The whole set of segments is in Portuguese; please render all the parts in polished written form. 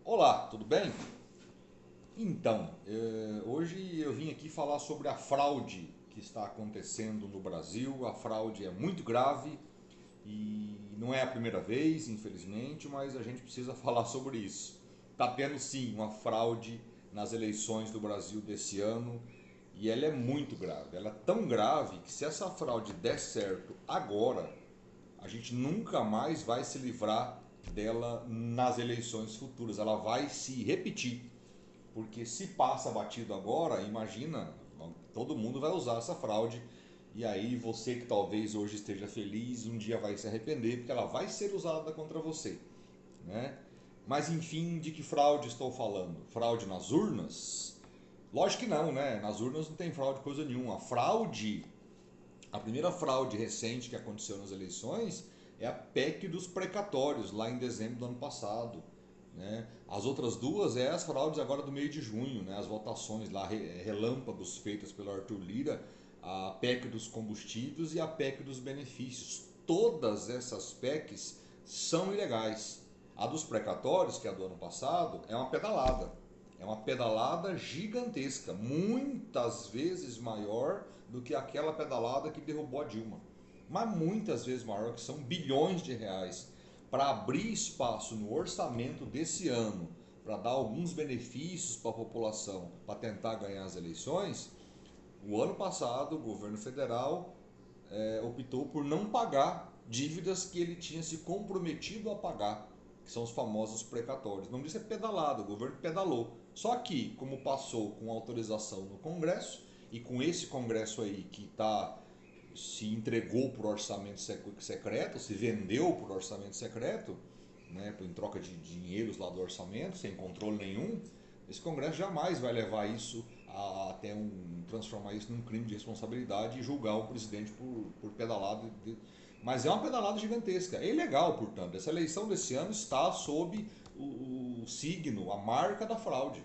Olá, tudo bem? Então, hoje eu vim aqui falar sobre a fraude que está acontecendo no Brasil. A fraude é muito grave e não é a primeira vez, infelizmente, mas a gente precisa falar sobre isso. Está tendo sim uma fraude nas eleições do Brasil desse ano e ela é muito grave. Ela é tão grave que se essa fraude der certo agora, a gente nunca mais vai se livrar dela nas eleições futuras. Ela vai se repetir. Porque se passa batido agora, imagina, todo mundo vai usar essa fraude. E aí você que talvez hoje esteja feliz, um dia vai se arrepender, porque ela vai ser usada contra você, né? Mas enfim, de que fraude estou falando? Fraude nas urnas? Lógico que não, né? Nas urnas não tem fraude coisa nenhuma. A primeira fraude recente que aconteceu nas eleições é a PEC dos precatórios, lá em dezembro do ano passado. Né? As outras duas é as fraudes agora do mês de junho, né? As votações lá relâmpagos feitas pelo Arthur Lira, a PEC dos combustíveis e a PEC dos benefícios. Todas essas PECs são ilegais. A dos precatórios, que é a do ano passado, é uma pedalada. É uma pedalada gigantesca, muitas vezes maior do que aquela pedalada que derrubou a Dilma. Mas muitas vezes maior, que são bilhões de reais para abrir espaço no orçamento desse ano, para dar alguns benefícios para a população, para tentar ganhar as eleições. O ano passado, o governo federal optou por não pagar dívidas que ele tinha se comprometido a pagar, que são os famosos precatórios. Não disse é pedalado, o governo pedalou. Só que, como passou com autorização no Congresso, e com esse Congresso aí que se entregou por orçamento secreto, se vendeu por orçamento secreto, né, em troca de dinheiros lá do orçamento, sem controle nenhum, esse Congresso jamais vai levar isso até transformar isso num crime de responsabilidade e julgar o presidente por pedalada. Mas é uma pedalada gigantesca. É ilegal, portanto. Essa eleição desse ano está sob o signo, a marca da fraude.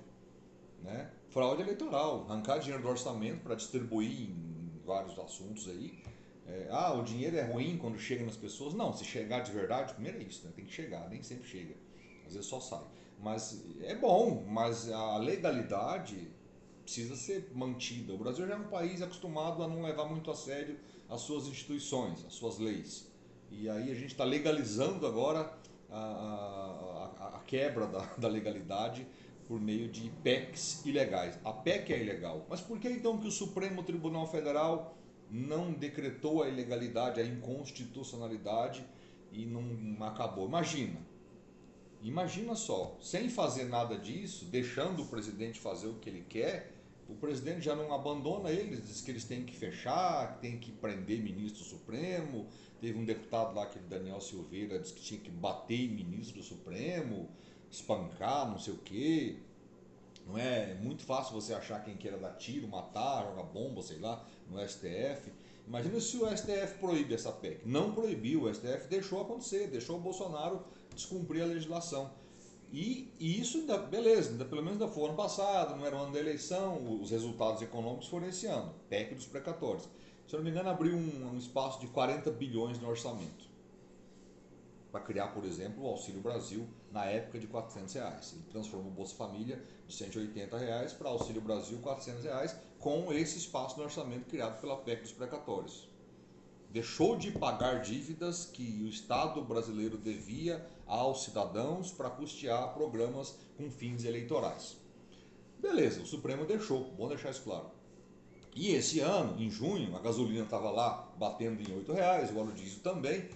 Né? Fraude eleitoral, arrancar dinheiro do orçamento para distribuir em vários assuntos aí. O dinheiro é ruim quando chega nas pessoas. Não, se chegar de verdade, primeiro é isso, né? Tem que chegar, nem sempre chega. Às vezes só sai. Mas é bom, mas a legalidade precisa ser mantida. O Brasil já é um país acostumado a não levar muito a sério as suas instituições, as suas leis. E aí a gente está legalizando agora a quebra da legalidade por meio de PECs ilegais. A PEC é ilegal. Mas por que então que o Supremo Tribunal Federal não decretou a ilegalidade, a inconstitucionalidade e não acabou? Imagina só, sem fazer nada disso, deixando o presidente fazer o que ele quer, o presidente já não abandona eles, diz que eles têm que fechar, que tem que prender ministro do Supremo. Teve um deputado lá, aquele Daniel Silveira, disse que tinha que bater em ministro do Supremo, espancar, não sei o quê. Não é muito fácil você achar quem queira dar tiro, matar, jogar bomba, sei lá, no STF. Imagina se o STF proíbe essa PEC. Não proibiu, o STF deixou acontecer, deixou o Bolsonaro descumprir a legislação. E isso ainda, beleza, ainda pelo menos ainda foi ano passado, não era o ano da eleição, os resultados econômicos foram esse ano, PEC dos precatórios. Se eu não me engano, abriu um espaço de 40 bilhões no orçamento para criar, por exemplo, o Auxílio Brasil na época de R$ 400. Ele transformou o Bolsa Família de R$ 180 para Auxílio Brasil R$ 400 com esse espaço no orçamento criado pela PEC dos precatórios. Deixou de pagar dívidas que o Estado brasileiro devia aos cidadãos para custear programas com fins eleitorais. Beleza, o Supremo deixou, bom deixar isso claro. E esse ano, em junho, a gasolina estava lá batendo em R$ 8, o óleo diesel também.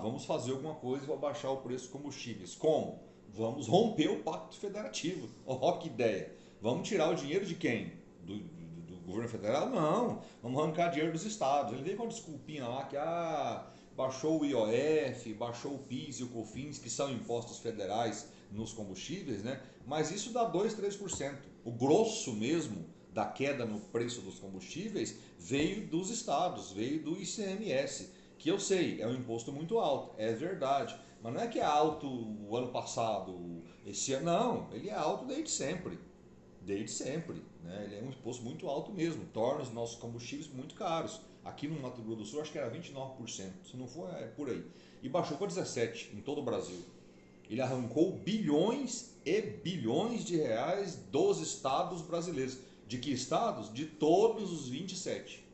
Vamos fazer alguma coisa para baixar o preço dos combustíveis. Como? Vamos romper o pacto federativo. Oh, que ideia! Vamos tirar o dinheiro de quem? Do governo federal? Não. Vamos arrancar dinheiro dos estados. Ele veio com uma desculpinha lá que baixou o IOF, baixou o PIS e o COFINS, que são impostos federais nos combustíveis, né? Mas isso dá 2, 3%. O grosso mesmo da queda no preço dos combustíveis veio dos estados, veio do ICMS, que eu sei, é um imposto muito alto, é verdade, mas não é que é alto o ano passado, esse ano, não, ele é alto desde sempre, né? Ele é um imposto muito alto mesmo, torna os nossos combustíveis muito caros. Aqui no Mato Grosso do Sul acho que era 29%, se não for é por aí, e baixou para 17% em todo o Brasil. Ele arrancou bilhões e bilhões de reais dos estados brasileiros. De que estados? De todos os 27.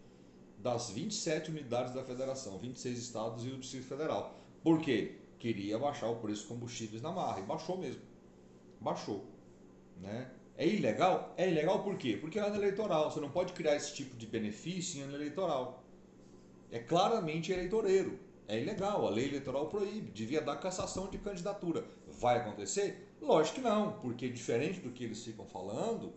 Das 27 unidades da federação, 26 estados e o Distrito Federal. Por quê? Queria baixar o preço dos combustíveis na marra. E baixou mesmo. Baixou. Né? É ilegal? É ilegal por quê? Porque é ano eleitoral. Você não pode criar esse tipo de benefício em ano eleitoral. É claramente eleitoreiro. É ilegal, a lei eleitoral proíbe, devia dar cassação de candidatura. Vai acontecer? Lógico que não, porque diferente do que eles ficam falando,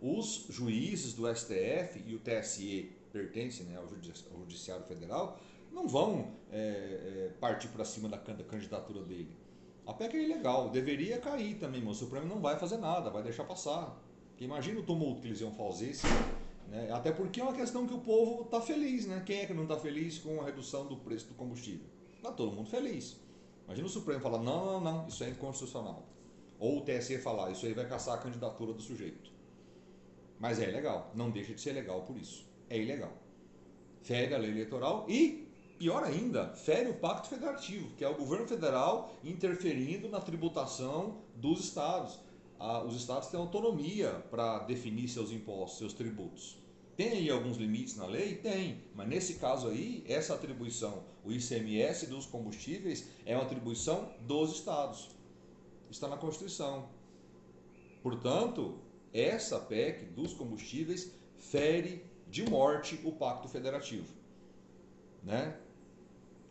os juízes do STF e o TSE pertencem, né, ao Judiciário Federal, não vão partir para cima da candidatura dele. A PEC é ilegal, deveria cair também, mas o Supremo não vai fazer nada, vai deixar passar. Porque imagina o tumulto que eles iam fazer, né? Até porque é uma questão que o povo está feliz, né? Quem é que não está feliz com a redução do preço do combustível? Está todo mundo feliz. Imagina o Supremo falar, não, não, não, isso é inconstitucional. Ou o TSE falar, isso aí vai caçar a candidatura do sujeito. Mas é ilegal, não deixa de ser legal por isso. É ilegal. Fere a lei eleitoral e, pior ainda, fere o Pacto Federativo, que é o governo federal interferindo na tributação dos estados. Os estados têm autonomia para definir seus impostos, seus tributos. Tem aí alguns limites na lei? Tem, mas nesse caso aí, essa atribuição, o ICMS dos combustíveis, é uma atribuição dos estados. Está na Constituição. Portanto, essa PEC dos combustíveis fere de morte o Pacto Federativo. Né?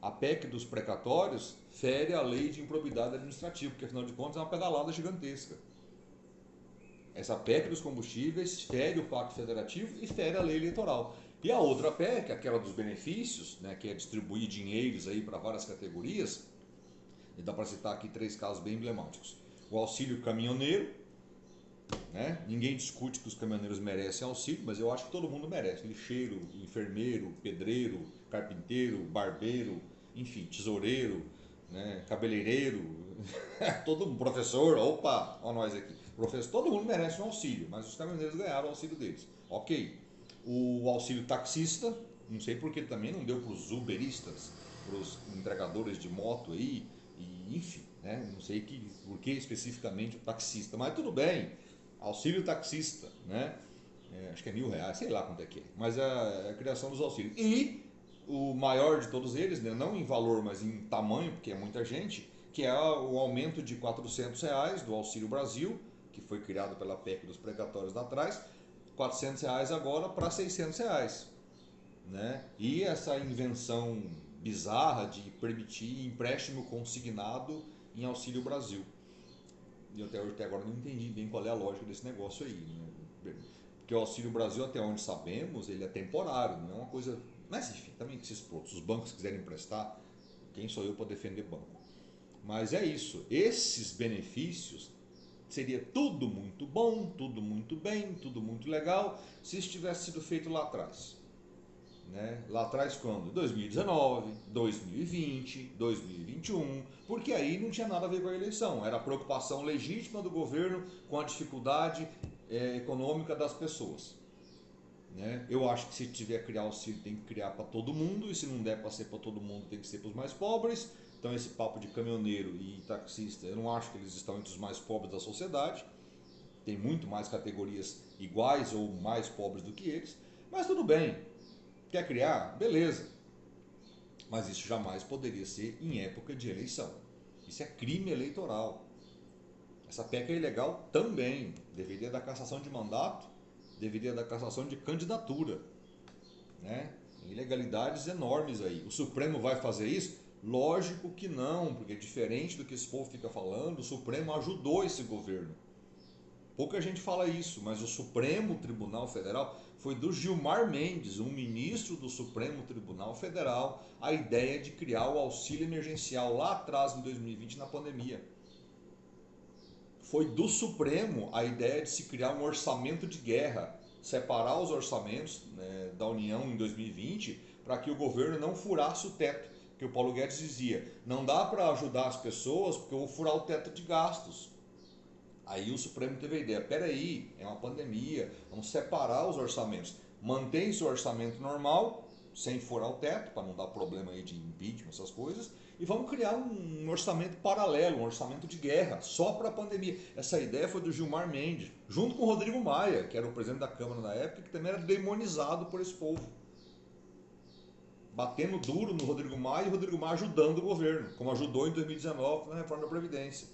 A PEC dos precatórios fere a lei de improbidade administrativa, porque afinal de contas é uma pedalada gigantesca. Essa PEC dos combustíveis fere o Pacto Federativo e fere a lei eleitoral. E a outra PEC, aquela dos benefícios, né, que é distribuir dinheiros aí para várias categorias, e dá para citar aqui 3 casos bem emblemáticos. O auxílio caminhoneiro, né? Ninguém discute que os caminhoneiros merecem auxílio, mas eu acho que todo mundo merece. Lixeiro, enfermeiro, pedreiro, carpinteiro, barbeiro, enfim, tesoureiro, né? Cabeleireiro, todo mundo, professor, opa, olha nós aqui. Professor, todo mundo merece um auxílio, mas os caminhoneiros ganharam o auxílio deles. Ok. O auxílio taxista, não sei porque também não deu para os uberistas, para os entregadores de moto aí, e, enfim, né? Não sei por que especificamente o taxista, mas tudo bem. Auxílio taxista, né? Acho que é R$ 1.000, sei lá quanto é que é, mas é a criação dos auxílios. E o maior de todos eles, né, não em valor, mas em tamanho, porque é muita gente, que é o aumento de R$ 400 do Auxílio Brasil, que foi criado pela PEC dos precatórios lá atrás, R$ 400 agora para R$ 600. Né? E essa invenção bizarra de permitir empréstimo consignado em Auxílio Brasil. E até hoje, até agora, não entendi bem qual é a lógica desse negócio aí. Né? Porque o Auxílio Brasil, até onde sabemos, ele é temporário, não é uma coisa... Mas enfim, também que se exploda. Se os bancos quiserem emprestar, quem sou eu para defender banco? Mas é isso. Esses benefícios seria tudo muito bom, tudo muito bem, tudo muito legal, se isso tivesse sido feito lá atrás. Né? Lá atrás quando? 2019, 2020, 2021, porque aí não tinha nada a ver com a eleição, era a preocupação legítima do governo com a dificuldade econômica das pessoas. Né? Eu acho que se tiver que criar auxílio tem que criar para todo mundo, e se não der para ser para todo mundo tem que ser para os mais pobres. Então esse papo de caminhoneiro e taxista, eu não acho que eles estão entre os mais pobres da sociedade, tem muito mais categorias iguais ou mais pobres do que eles, mas tudo bem. Quer criar? Beleza. Mas isso jamais poderia ser em época de eleição. Isso é crime eleitoral. Essa PEC é ilegal também. Deveria dar cassação de mandato, deveria dar cassação de candidatura. Né? Ilegalidades enormes aí. O Supremo vai fazer isso? Lógico que não, porque diferente do que esse povo fica falando, o Supremo ajudou esse governo. Pouca gente fala isso, mas o Supremo Tribunal Federal foi do Gilmar Mendes, um ministro do Supremo Tribunal Federal, a ideia de criar o auxílio emergencial lá atrás, em 2020, na pandemia. Foi do Supremo a ideia de se criar um orçamento de guerra, separar os orçamentos, né, da União em 2020, para que o governo não furasse o teto. Que o Paulo Guedes dizia, não dá para ajudar as pessoas porque eu vou furar o teto de gastos. Aí o Supremo teve a ideia, peraí, é uma pandemia, vamos separar os orçamentos. Mantém-se o orçamento normal, sem furar o teto, para não dar problema aí de impeachment, essas coisas, e vamos criar um orçamento paralelo, um orçamento de guerra, só para a pandemia. Essa ideia foi do Gilmar Mendes, junto com o Rodrigo Maia, que era o presidente da Câmara na época, que também era demonizado por esse povo. Batendo duro no Rodrigo Maia e o Rodrigo Maia ajudando o governo, como ajudou em 2019 na reforma da Previdência.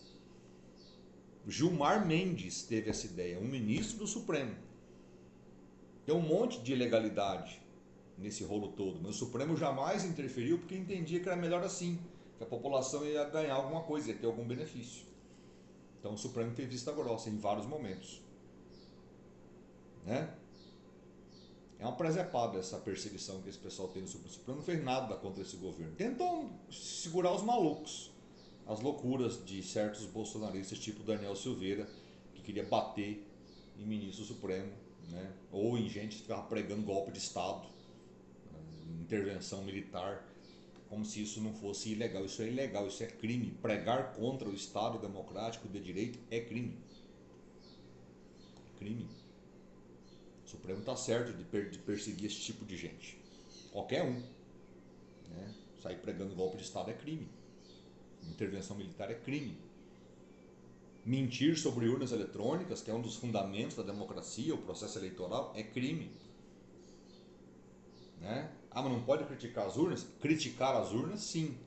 Gilmar Mendes teve essa ideia, um ministro do Supremo. Tem um monte de ilegalidade nesse rolo todo, mas o Supremo jamais interferiu porque entendia que era melhor assim, que a população ia ganhar alguma coisa, ia ter algum benefício. Então o Supremo fez vista grossa em vários momentos. Né? É uma presepada essa perseguição que esse pessoal tem no Supremo. O Supremo não fez nada contra esse governo. Tentam segurar os malucos, as loucuras de certos bolsonaristas, tipo Daniel Silveira, que queria bater em ministro Supremo, né? Ou em gente que ficava pregando golpe de Estado, intervenção militar, como se isso não fosse ilegal. Isso é ilegal, isso é crime. Pregar contra o Estado democrático de direito é crime. Crime. O Supremo está certo de perseguir esse tipo de gente. Qualquer um. Né? Sair pregando golpe de Estado é crime. Intervenção militar é crime. Mentir sobre urnas eletrônicas, que é um dos fundamentos da democracia, o processo eleitoral, é crime. Né? Ah, mas não pode criticar as urnas? Criticar as urnas, sim.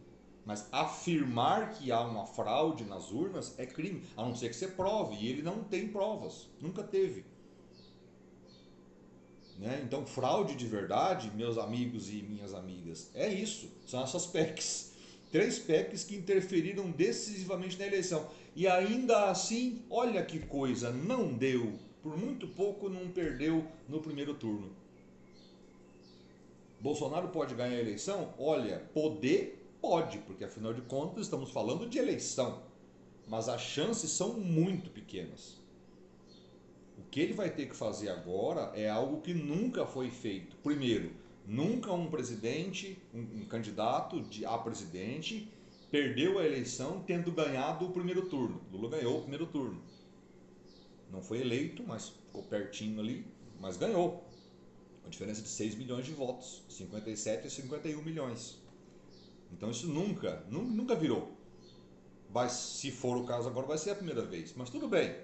Mas afirmar que há uma fraude nas urnas é crime, a não ser que você prove. E ele não tem provas, nunca teve. Né? Então, fraude de verdade, meus amigos e minhas amigas, é isso. São essas PECs. 3 PECs que interferiram decisivamente na eleição. E ainda assim, olha que coisa, não deu. Por muito pouco não perdeu no primeiro turno. Bolsonaro pode ganhar a eleição? Olha, poder pode, porque afinal de contas estamos falando de eleição. Mas as chances são muito pequenas. O que ele vai ter que fazer agora é algo que nunca foi feito. Primeiro, nunca um presidente, um candidato a presidente, perdeu a eleição tendo ganhado o primeiro turno. Lula ganhou o primeiro turno. Não foi eleito, mas ficou pertinho ali, mas ganhou. Uma diferença de 6 milhões de votos, 57 a 51 milhões. Então isso nunca virou. Mas se for o caso agora vai ser a primeira vez. Mas tudo bem.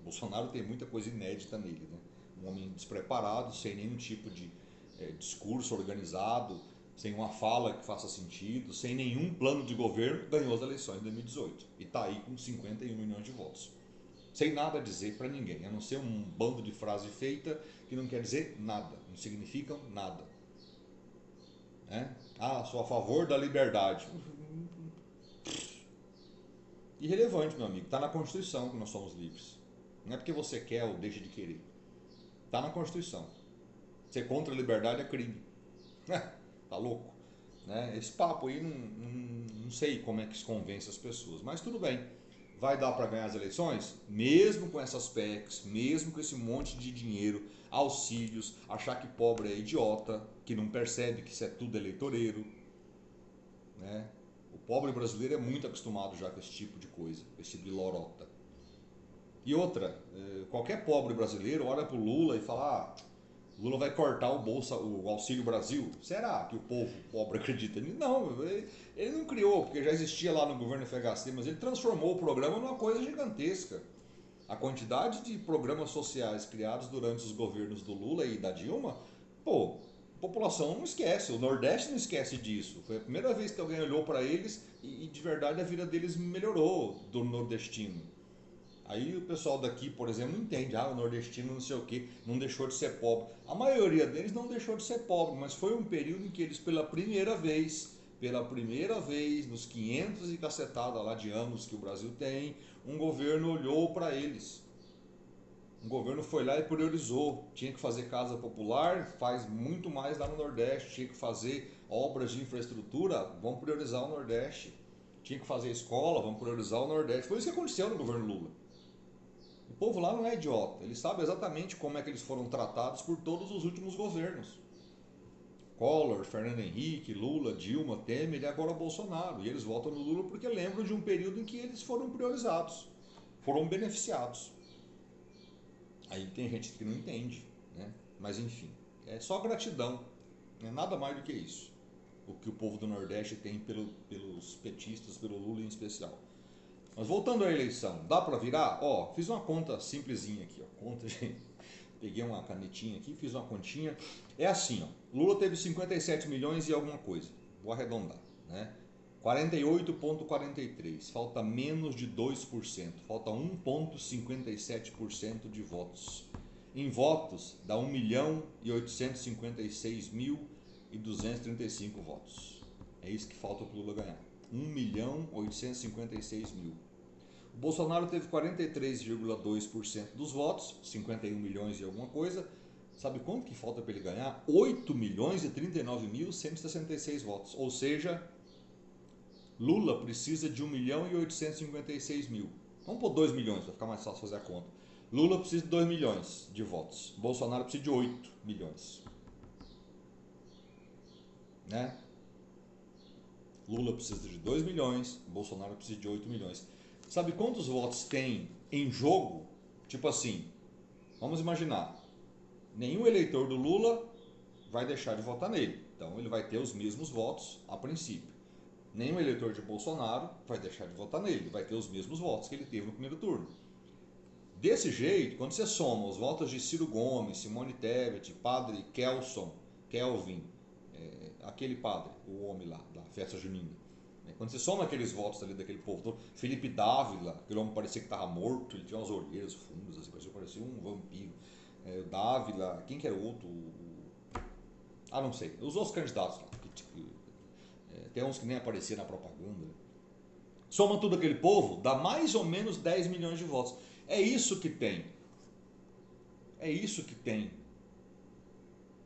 Bolsonaro tem muita coisa inédita nele, né? Um homem despreparado, sem nenhum tipo de discurso organizado, sem uma fala que faça sentido, sem nenhum plano de governo, ganhou as eleições de 2018 e está aí com 51 milhões de votos. Sem nada a dizer para ninguém, a não ser um bando de frase feita que não quer dizer nada, não significam nada. Né? Ah, sou a favor da liberdade. Irrelevante, meu amigo, está na Constituição que nós somos livres. Não é porque você quer ou deixa de querer. Está na Constituição. Ser contra a liberdade é crime. Tá louco? Né? Esse papo aí não sei como é que se convence as pessoas, mas tudo bem. Vai dar para ganhar as eleições? Mesmo com essas PECs, mesmo com esse monte de dinheiro, auxílios, achar que pobre é idiota, que não percebe que isso é tudo eleitoreiro. Né? O pobre brasileiro é muito acostumado já com esse tipo de coisa, com esse tipo de lorota. E outra, qualquer pobre brasileiro olha pro Lula e fala: Lula vai cortar o Auxílio Brasil. Será que o povo pobre acredita nisso? Não, ele não criou, porque já existia lá no governo FHC, mas ele transformou o programa numa coisa gigantesca. A quantidade de programas sociais criados durante os governos do Lula e da Dilma, pô, a população não esquece, o Nordeste não esquece disso. Foi a primeira vez que alguém olhou para eles e de verdade a vida deles melhorou do nordestino. Aí o pessoal daqui, por exemplo, não entende, o nordestino não sei o que, não deixou de ser pobre. A maioria deles não deixou de ser pobre, mas foi um período em que eles pela primeira vez, nos 500 e cacetada lá de anos que o Brasil tem, um governo olhou para eles. Um governo foi lá e priorizou. Tinha que fazer casa popular, faz muito mais lá no Nordeste. Tinha que fazer obras de infraestrutura, vamos priorizar o Nordeste. Tinha que fazer escola, vamos priorizar o Nordeste. Foi isso que aconteceu no governo Lula. O povo lá não é idiota, ele sabe exatamente como é que eles foram tratados por todos os últimos governos. Collor, Fernando Henrique, Lula, Dilma, Temer e agora Bolsonaro. E eles votam no Lula porque lembram de um período em que eles foram priorizados, foram beneficiados. Aí tem gente que não entende, né? Mas enfim, é só gratidão É nada mais do que isso. O que o povo do Nordeste tem pelos petistas, pelo Lula em especial. Mas voltando à eleição, dá para virar? Ó, fiz uma conta simplesinha aqui, ó. Conta, gente. Peguei uma canetinha aqui, fiz uma continha. É assim, ó. Lula teve 57 milhões e alguma coisa. Vou arredondar, né? 48,43. Falta menos de 2%. Falta 1,57% de votos. Em votos, dá 1.856.235 votos. É isso que falta para o Lula ganhar. 1.856.000. O Bolsonaro teve 43,2% dos votos, 51 milhões e alguma coisa. Sabe quanto que falta para ele ganhar? 8.039.166 votos. Ou seja, Lula precisa de 1.856.000. Vamos pôr 2 milhões para ficar mais fácil fazer a conta. Lula precisa de 2 milhões de votos. Bolsonaro precisa de 8 milhões. Né? Lula precisa de 2 milhões, Bolsonaro precisa de 8 milhões. Sabe quantos votos tem em jogo? Tipo assim, vamos imaginar, nenhum eleitor do Lula vai deixar de votar nele. Então ele vai ter os mesmos votos a princípio. Nenhum eleitor de Bolsonaro vai deixar de votar nele, ele vai ter os mesmos votos que ele teve no primeiro turno. Desse jeito, quando você soma os votos de Ciro Gomes, Simone Tebet, Padre Kelvin, aquele padre, o homem lá da festa junina, quando você soma aqueles votos ali daquele povo todo, Felipe Dávila, aquele homem parecia que estava morto, ele tinha umas olheiras fundas, assim, parecia um vampiro. Dávila, quem que era o outro? Não sei, os outros candidatos lá, tem uns que nem apareciam na propaganda. Soma tudo aquele povo, dá mais ou menos 10 milhões de votos. É isso que tem. É isso que tem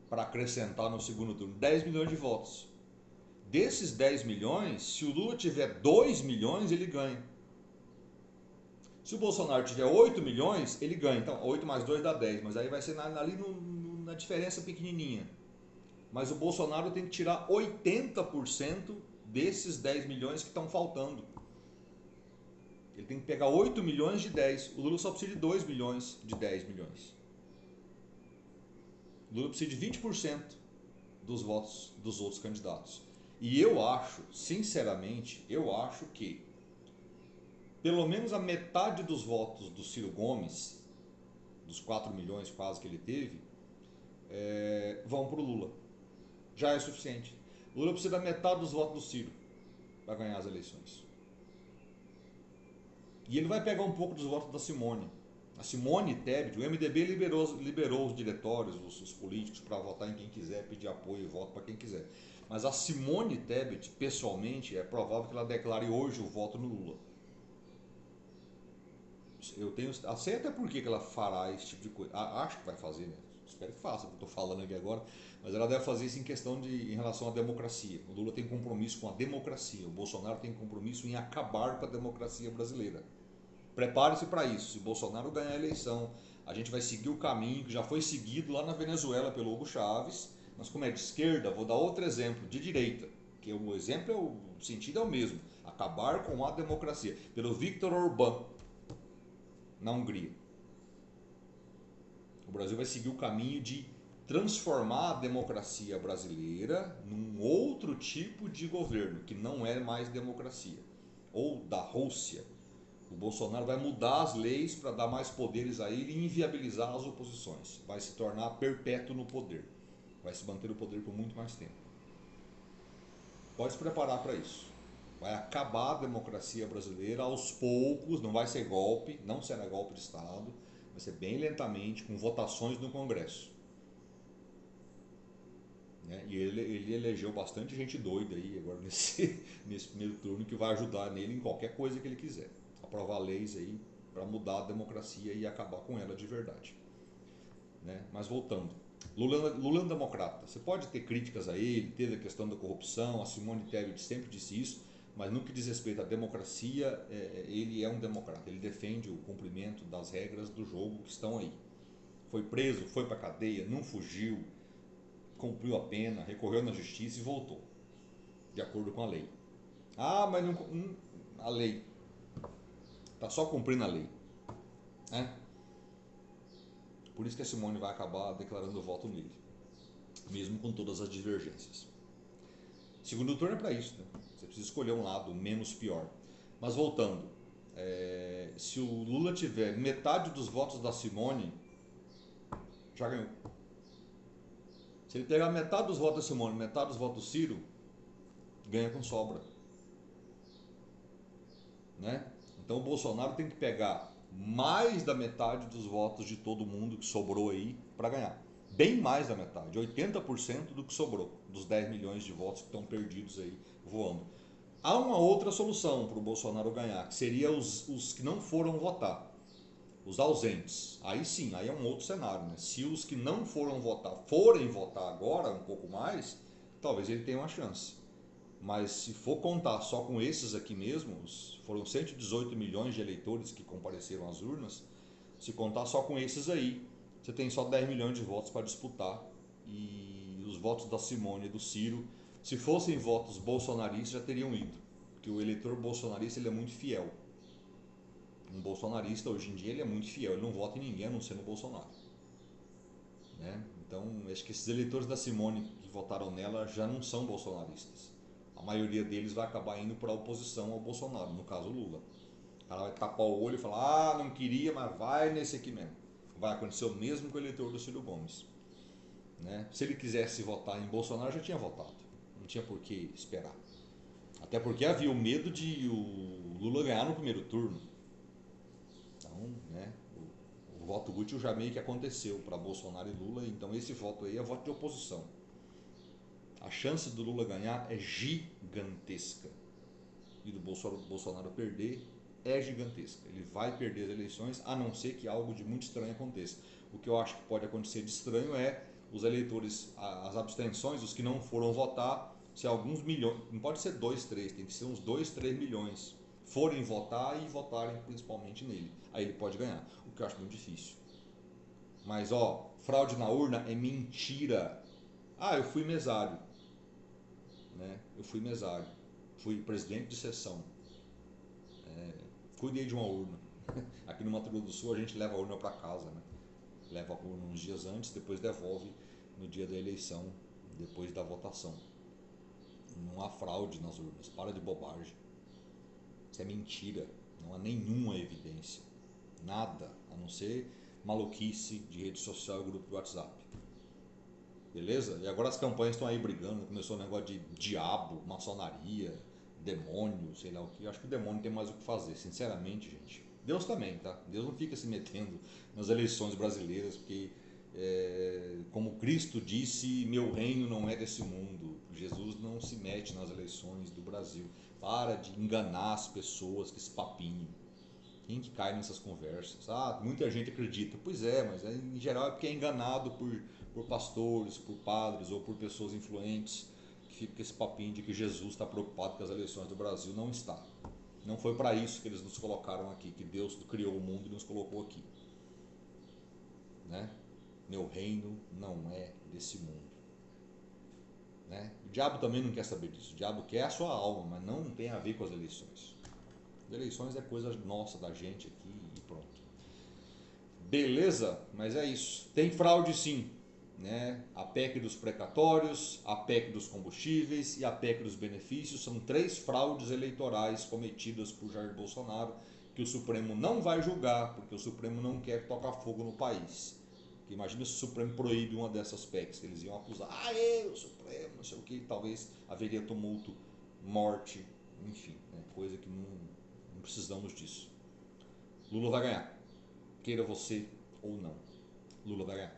para acrescentar no segundo turno. 10 milhões de votos. Desses 10 milhões, se o Lula tiver 2 milhões, ele ganha. Se o Bolsonaro tiver 8 milhões, ele ganha. Então, 8 mais 2 dá 10, mas aí vai ser ali na diferença pequenininha. Mas o Bolsonaro tem que tirar 80% desses 10 milhões que estão faltando. Ele tem que pegar 8 milhões de 10. O Lula só precisa de 2 milhões de 10 milhões. O Lula precisa de 20% dos votos dos outros candidatos. E eu acho, sinceramente, que pelo menos a metade dos votos do Ciro Gomes, dos 4 milhões quase que ele teve, vão para o Lula. Já é suficiente. O Lula precisa da metade dos votos do Ciro para ganhar as eleições. E ele vai pegar um pouco dos votos da Simone. A Simone Tebet, o MDB liberou os diretórios, os políticos, para votar em quem quiser, pedir apoio e voto para quem quiser. Mas a Simone Tebet, pessoalmente, é provável que ela declare hoje o voto no Lula. Eu sei até por que ela fará esse tipo de coisa. Acho que vai fazer, né? Espero que faça, estou falando aqui agora. Mas ela deve fazer isso em relação à democracia. O Lula tem compromisso com a democracia. O Bolsonaro tem compromisso em acabar com a democracia brasileira. Prepare-se para isso. Se Bolsonaro ganhar a eleição, a gente vai seguir o caminho que já foi seguido lá na Venezuela pelo Hugo Chávez. Mas como é de esquerda, vou dar outro exemplo, de direita. Que o exemplo, o sentido é o mesmo. Acabar com a democracia. Pelo Viktor Orbán, na Hungria. O Brasil vai seguir o caminho de transformar a democracia brasileira num outro tipo de governo, que não é mais democracia. Ou da Rússia. O Bolsonaro vai mudar as leis para dar mais poderes a ele e inviabilizar as oposições. Vai se tornar perpétuo no poder. Vai se manter no poder por muito mais tempo. Pode se preparar para isso. Vai acabar a democracia brasileira aos poucos, não vai ser golpe, não será golpe de Estado, vai ser bem lentamente, com votações no Congresso. E ele elegeu bastante gente doida aí agora nesse primeiro turno, que vai ajudar nele em qualquer coisa que ele quiser. Aprovar leis aí para mudar a democracia e acabar com ela de verdade. Mas voltando, Lula é um democrata. Você pode ter críticas a ele, teve a questão da corrupção, a Simone Tebet sempre disse isso, mas no que diz respeito à democracia, ele é um democrata. Ele defende o cumprimento das regras do jogo que estão aí. Foi preso, foi para a cadeia, não fugiu, cumpriu a pena, recorreu na justiça e voltou, de acordo com a lei. Mas não, a lei está só cumprindo a lei. Por isso que a Simone vai acabar declarando o voto nele. mesmo com todas as divergências. Segundo turno é para isso, né? Você precisa escolher um lado menos pior. Mas voltando, se o Lula tiver metade dos votos da Simone, já ganhou. Se ele pegar metade dos votos da Simone, metade dos votos do Ciro, ganha com sobra, né? Então o Bolsonaro tem que pegar mais da metade dos votos de todo mundo que sobrou aí para ganhar. Bem mais da metade, 80% do que sobrou, dos 10 milhões de votos que estão perdidos aí voando. Há uma outra solução para o Bolsonaro ganhar, que seria os que não foram votar, os ausentes. Aí sim, aí é um outro cenário, né? Se os que não foram votar forem votar agora, um pouco mais, talvez ele tenha uma chance. Mas se for contar só com esses aqui mesmo, foram 118 milhões de eleitores que compareceram às urnas, se contar só com esses aí, você tem só 10 milhões de votos para disputar. E os votos da Simone e do Ciro, se fossem votos bolsonaristas, já teriam ido. Porque o eleitor bolsonarista ele é muito fiel. Um bolsonarista hoje em dia ele é muito fiel, ele não vota em ninguém a não ser no Bolsonaro, né? Então acho que esses eleitores da Simone que votaram nela já não são bolsonaristas. A maioria deles vai acabar indo para a oposição ao Bolsonaro, no caso o Lula. O cara vai tapar o olho e falar, não queria, mas vai nesse aqui mesmo. Vai acontecer o mesmo com o eleitor do Ciro Gomes, né? Se ele quisesse votar em Bolsonaro, já tinha votado. Não tinha por que esperar. Até porque havia o medo de o Lula ganhar no primeiro turno. Então, né, o voto útil já meio que aconteceu para Bolsonaro e Lula, então esse voto aí é voto de oposição. A chance do Lula ganhar é gigantesca e do Bolsonaro perder é gigantesca. Ele vai perder as eleições, a não ser que algo de muito estranho aconteça. O que eu acho que pode acontecer de estranho é os eleitores, as abstenções, os que não foram votar, se alguns milhões, não pode ser 2, 3, tem que ser uns 2, 3 milhões, forem votar e votarem principalmente nele. Aí ele pode ganhar, o que eu acho muito difícil. Mas ó, fraude na urna é mentira. Ah, eu fui mesário, né? Eu fui mesário, fui presidente de sessão, cuidei de uma urna. Aqui no Mato Grosso do Sul a gente leva a urna para casa, né? Leva a urna uns dias antes, depois devolve no dia da eleição, depois da votação. Não há fraude nas urnas, para de bobagem. Isso é mentira, não há nenhuma evidência. Nada, a não ser maluquice de rede social e grupo de WhatsApp. Beleza? E agora as campanhas estão aí brigando, começou o negócio de diabo, maçonaria, demônio, sei lá o que. Eu acho que o demônio tem mais o que fazer, sinceramente, gente. Deus também, tá? Deus não fica se metendo nas eleições brasileiras, porque, como Cristo disse, meu reino não é desse mundo. Jesus não se mete nas eleições do Brasil. Para de enganar as pessoas com esse papinho. Quem que cai nessas conversas? Ah, muita gente acredita. Pois é, mas em geral é porque é enganado por pastores, por padres ou por pessoas influentes que ficam com esse papinho de que Jesus está preocupado com as eleições do Brasil. Não está. Não foi para isso que eles nos colocaram aqui, que Deus criou o mundo e nos colocou aqui, né? Meu reino não é desse mundo, né? O diabo também não quer saber disso. O diabo quer a sua alma, mas não tem a ver com as eleições. As eleições é coisa nossa, da gente aqui e pronto. Beleza? Mas é isso. Tem fraude sim, né? A PEC dos precatórios, a PEC dos combustíveis e a PEC dos benefícios são 3 fraudes eleitorais cometidas por Jair Bolsonaro que o Supremo não vai julgar, porque o Supremo não quer tocar fogo no país. Porque imagina se o Supremo proíbe uma dessas PECs, que eles iam acusar, o Supremo, não sei o que, talvez haveria tumulto, morte, enfim, né? Coisa que não precisamos disso. Lula vai ganhar, queira você ou não. Lula vai ganhar.